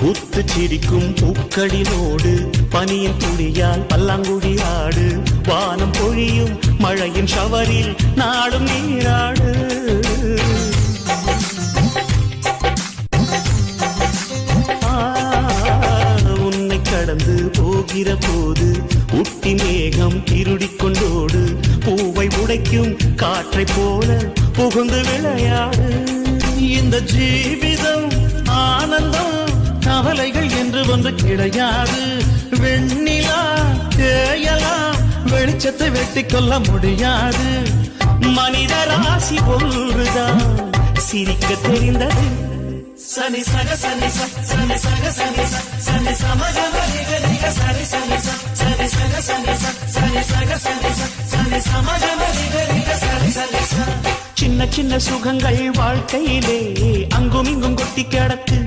பூத்து சிரிக்கும் பூக்களினோடு பனியின் துளியால் பல்லாங்குழி ஆடு. வானம் பொழியும் மழையின் ஷவரில் நாடும் நீராடு. உன்னை கடந்து போகிற போது உட்டி மேகம் திருடிக் கொண்டோடு. பூவை உடைக்கும் காற்றை போல புகுந்து விளையாடு. இந்த ஜீவிதம் ஆனந்தம் கவலைகள் என்று ஒன்று கிடையாது. வெண்ணிலா தேயலாம் வெளிச்சத்தை வெட்டி கொள்ள முடியாது. மனித ராசி ஒன்றுதான் சிரிக்க தெரிந்தது. சனி சக சனி சனி சக சனி சனி சமகமரிக சனி சனி சனி சக சனி சனி சக சனி சனி சமகமரிக சனி சனி. சின்ன சின்ன சுகங்கள் வாழ்க்கையிலே அங்கும் இங்கும் கொட்டி கிடக்கு.